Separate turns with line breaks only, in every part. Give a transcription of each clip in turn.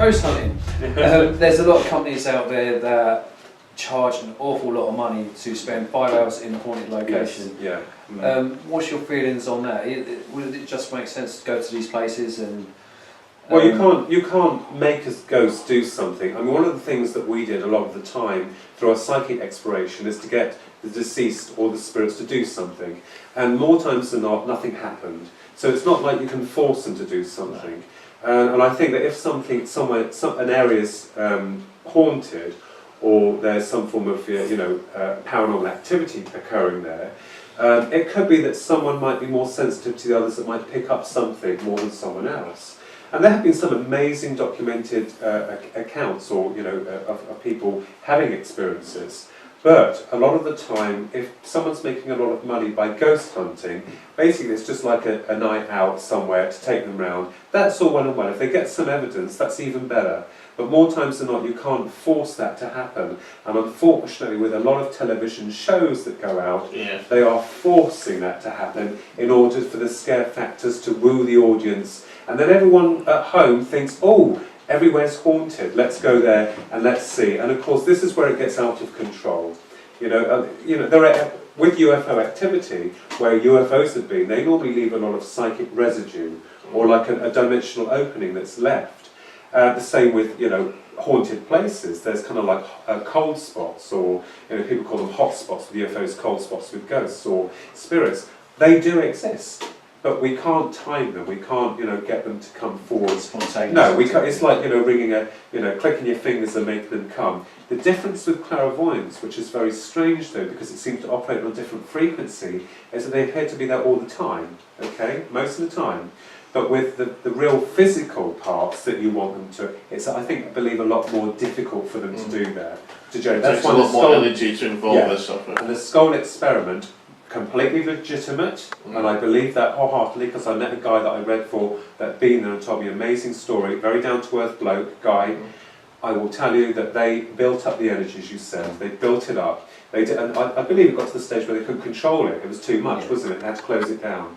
ghost hunting. There's a lot of companies out there that charge an awful lot of money to spend 5 hours in a haunted location.
Yes. Yeah.
What's your feelings on that? Would it just make sense to go to these places and?
Well, you can't make a ghost do something. I mean, one of the things that we did a lot of the time through our psychic exploration is to get the deceased or the spirits to do something, and more times than not, nothing happened. So it's not like you can force them to do something. And I think that if an area is haunted, or there's some form of paranormal activity occurring there, it could be that someone might be more sensitive to the others that might pick up something more than someone else. And there have been some amazing documented accounts, or of people having experiences. But a lot of the time, if someone's making a lot of money by ghost hunting, basically it's just like a night out somewhere to take them round. That's all well and well. If they get some evidence, that's even better. But more times than not, you can't force that to happen. And unfortunately, with a lot of television shows that go out, they are forcing that to happen in order for the scare factors to woo the audience. And then everyone at home thinks, oh, everywhere's haunted, let's go there and let's see. And of course, this is where it gets out of control. There are, with UFO activity, where UFOs have been, they normally leave a lot of psychic residue, or like a dimensional opening that's left. The same with, haunted places. There's kind of like cold spots, or people call them hot spots with UFOs, cold spots with ghosts or spirits. They do exist. But we can't time them. We can't, get them to come forward.
Spontaneous.
No, we can't. It's like, ringing clicking your fingers and making them come. The difference with clairvoyance, which is very strange though, because it seems to operate on a different frequency, is that they appear to be there all the time. Okay, most of the time. But with the real physical parts that you want them to, it's I believe a lot more difficult for them to do that.
That's why a lot more energy to involve this stuff.
And the skull experiment. Completely legitimate, and I believe that wholeheartedly, because I met a guy that I read for that had been there and told me an amazing story, very down-to-earth bloke, guy. I will tell you that they built up the energy, as you said, they built it up. They did, and I believe it got to the stage where they couldn't control it. It was too much, wasn't it? They had to close it down.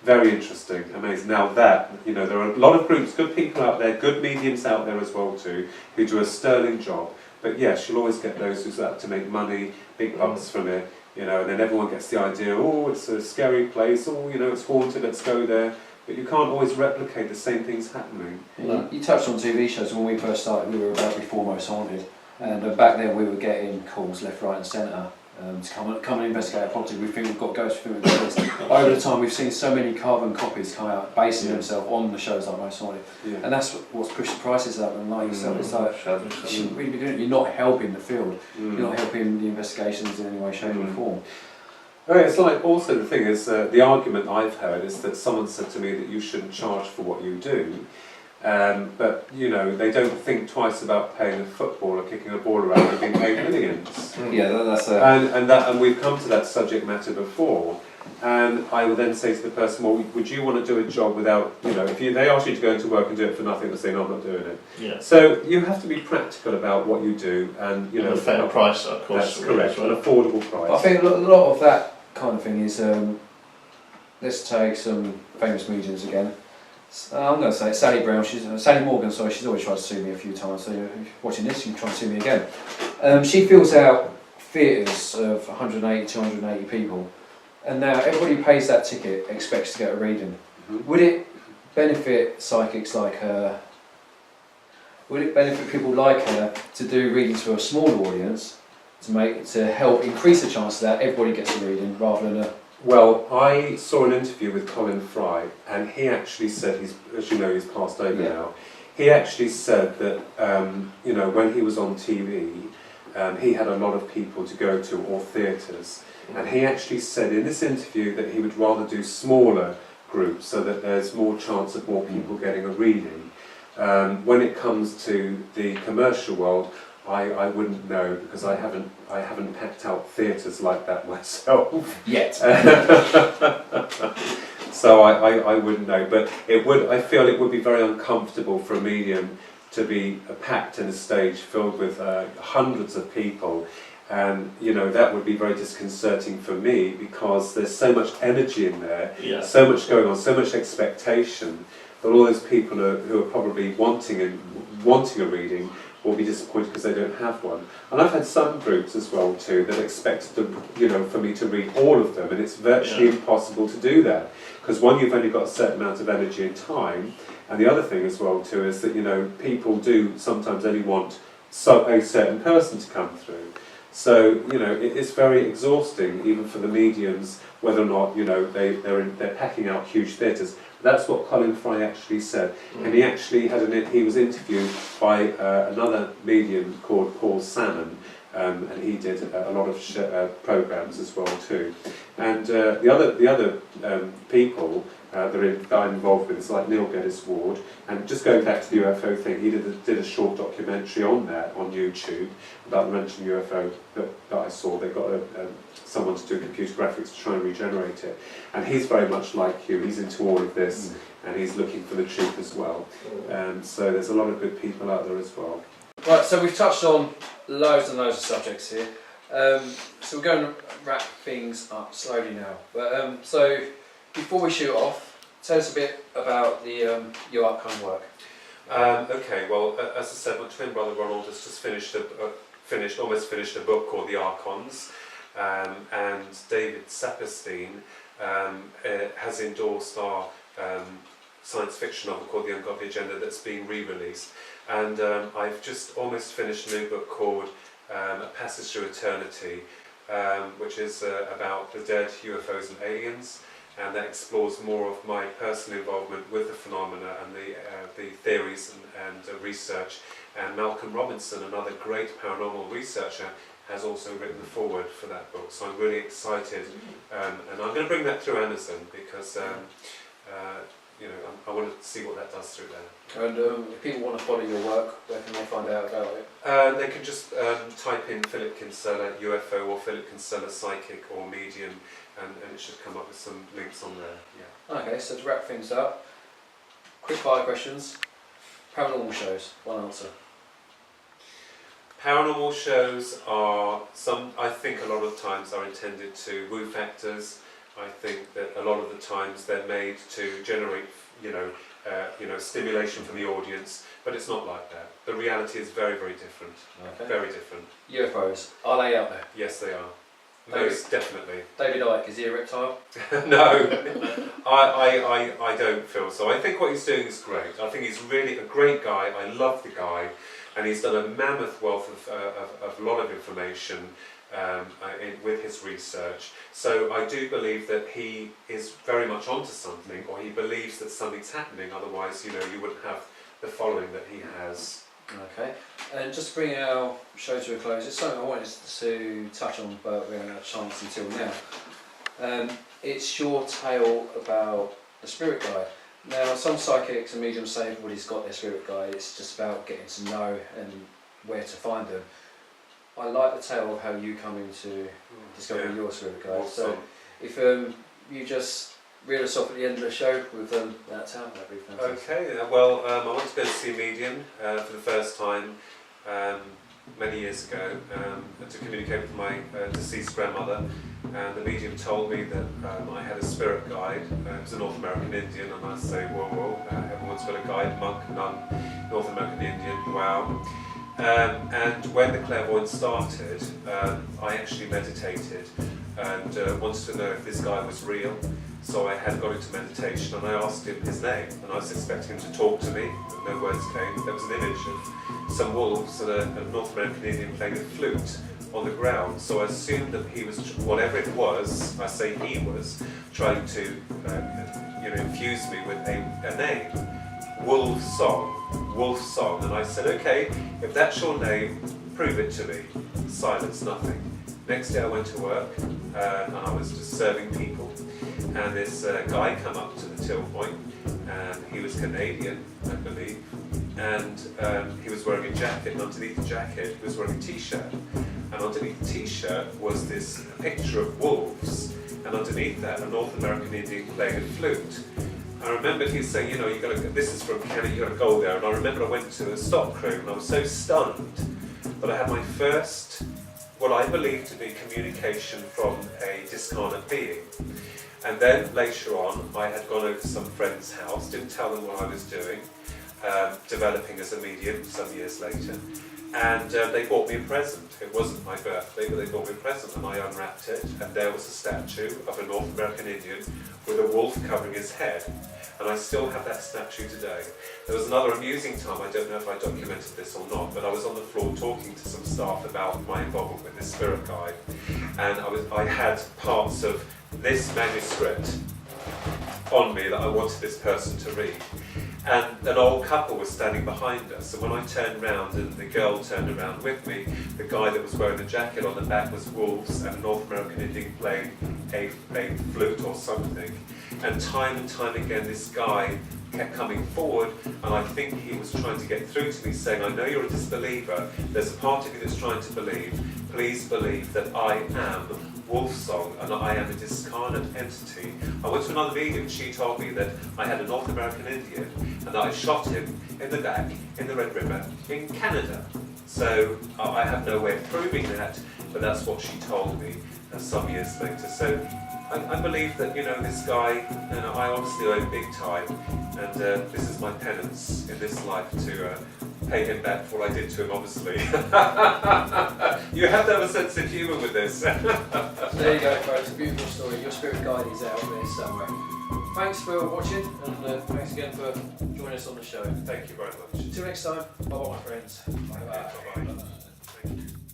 Very interesting, amazing. Now that, there are a lot of groups, good people out there, good mediums out there as well too, who do a sterling job. But yes, you'll always get those who's out to make money, big bucks from it. And then everyone gets the idea, oh, it's a scary place, oh, it's haunted, let's go there. But you can't always replicate the same things happening.
You touched on TV shows. When we first started, we were about to be foremost haunted. And back then we were getting calls left, right and centre to come and investigate a property. We think we've got ghosts, we think we've got this. Over the time we've seen so many carbon copies come out, basing themselves on the shows like Most Haunted. And that's what's pushed the prices up. And like yourself, it's like, you shouldn't really be doing it. You're not helping the field. You're not helping the investigations in any way, shape or form.
It's like, also the thing is, the argument I've heard is that someone said to me that you shouldn't charge for what you do. But they don't think twice about paying a footballer kicking a ball around and being paid millions.
That's
and we've come to that subject matter before. And I will then say to the person, well, would you want to do a job without, if they ask you to go into work and do it for nothing, they'll say, no, I'm not doing it.
Yeah.
So you have to be practical about what you do, and
a fair price, of course.
That's correct, an affordable price.
I think a lot of that kind of thing is, let's take some famous mediums again. I'm going to say Sally Brown, Sally Morgan, sorry, she's always tried to sue me a few times, so if you're watching this, you can try to sue me again. She fills out theatres of 180, 280 people, and now everybody who pays that ticket expects to get a reading. Would it benefit psychics like her, would it benefit people like her to do readings for a smaller audience, to help increase the chance that everybody gets a reading rather than a...
Well, I saw an interview with Colin Fry, and he actually said, as you know, he's passed over now. He actually said that, when he was on TV, he had a lot of people to go to, or theatres, and he actually said in this interview that he would rather do smaller groups so that there's more chance of more people getting a reading. When it comes to the commercial world, I wouldn't know, because I haven't packed out theatres like that myself
yet.
So I wouldn't know, but I feel it would be very uncomfortable for a medium to be packed in a stage filled with hundreds of people, and that would be very disconcerting for me, because there's so much energy in there, so much going on, so much expectation. that all those people who are probably wanting a reading will be disappointed because they don't have one. And I've had some groups as well too that expect for me to read all of them, and it's virtually impossible to do that, because one, you've only got a certain amount of energy and time, and the other thing as well too is that people do sometimes only want a certain person to come through. So it's very exhausting even for the mediums, whether or not they're packing out huge theatres. That's what Colin Fry actually said, and he actually he was interviewed by another medium called Paul Salmon, and he did a lot of programs as well too. And the other people that are involved with, it's like Neil Geddes Ward. And just going back to the UFO thing, he did a short documentary on that on YouTube about the mentioned UFO that I saw. They got someone to do computer graphics to try and regenerate it. And he's very much like you. He's into all of this, and he's looking for the truth as well. So there's a lot of good people out there as well.
Right, so we've touched on loads and loads of subjects here. So we're going to wrap things up slowly now. But so before we shoot off, tell us a bit about your upcoming work.
Okay, well, as I said, my twin brother Ronald has just almost finished a book called The Archons, and David Saperstein has endorsed our science fiction novel called The Ungodly Agenda that's being re-released. And I've just almost finished a new book called A Passage Through Eternity, which is about the dead, UFOs and aliens, and that explores more of my personal involvement with the phenomena and the theories and research. And Malcolm Robinson, another great paranormal researcher, has also written the foreword for that book. So I'm really excited, and I'm going to bring that through Amazon because I want to see what that does through there.
And if people want to follow your work, where can they find out about it?
They can just type in Philip Kinsella UFO or Philip Kinsella Psychic or Medium, and it should come up with some links on there. Yeah.
Okay, so to wrap things up, quick fire questions. Paranormal shows, one answer.
Paranormal shows are I think a lot of times are intended to woo factors. I think that a lot of the times they're made to generate, stimulation from the audience, but it's not like that. The reality is very, very different.
Okay.
Very different.
UFOs, are they out there?
Yes, they are. Most definitely.
David Icke, is he a reptile?
No, I don't feel so. I think what he's doing is great. I think he's really a great guy. I love the guy, and he's done a mammoth wealth of a lot of information with his research. So I do believe that he is very much onto something, or he believes that something's happening. Otherwise, you wouldn't have the following that he has.
Okay, and just to bring our show to a close, it's something I wanted to touch on, but we haven't had a chance until now. It's your tale about the spirit guide. Now, some psychics and mediums say everybody's got their spirit guide, it's just about getting to know and where to find them. I like the tale of how you come into discovering your spirit guide.
Awesome.
So, if you just read us off at the end of the show with that tale, that'd be fantastic.
Okay, well, I went to go see a medium for the first time many years ago to communicate with my deceased grandmother, and the medium told me that I had a spirit guide. It was a North American Indian, and I say, whoa, everyone's got a guide, monk, nun, North American Indian, wow. And when the Clairvoyant started, I actually meditated and wanted to know if this guy was real. So I had got into meditation and I asked him his name, and I was expecting him to talk to me, but no words came. There was an image of some wolves and a North American Indian playing a flute on the ground. So I assumed that he was, whatever it was, I say he was, trying to infuse me with a name. Wolf Song. And I said, okay, if that's your name, prove it to me. Silence, nothing. Next day I went to work and I was just serving people, and this guy came up to the till point, and he was Canadian, I believe, and he was wearing a jacket, and underneath the jacket he was wearing a t-shirt, and underneath the t-shirt was this picture of wolves, and underneath that a North American Indian playing a flute. I remembered he saying, you got to. This is from Canada. You got to go there. And I remember I went to a stock room, and I was so stunned that I had my first, what I believe to be communication from a discarnate being. And then later on, I had gone over to some friend's house, didn't tell them what I was doing, developing as a medium some years later. And they bought me a present. It wasn't my birthday, but they bought me a present, and I unwrapped it, and there was a statue of a North American Indian with a wolf covering his head. And I still have that statue today. There was another amusing time, I don't know if I documented this or not, but I was on the floor talking to some staff about my involvement with this spirit guide. And I had parts of this manuscript on me that I wanted this person to read. And an old couple was standing behind us, and when I turned round and the girl turned around with me, the guy that was wearing the jacket on the back was wolves, and a North American Indian playing a flute or something. And time again this guy kept coming forward, and I think he was trying to get through to me saying, I know you're a disbeliever, there's a part of you that's trying to believe, please believe that I am Wolfsong and I am a discarnate entity. I went to another medium, she told me that I had a North American Indian and that I shot him in the back in the Red River in Canada. So I have no way of proving that, but that's what she told me some years later. So I believe that, this guy, I honestly owe him big time, and this is my penance in this life to pay him back for what I did to him, obviously. You have to have a sense of humour with this.
There you go, folks, a beautiful story. Your spirit guide is out there somewhere. Thanks for watching, and thanks again for joining us on the show.
Thank you very much.
Until next time, bye-bye, my friends. Bye-bye.
Bye-bye. Thank you.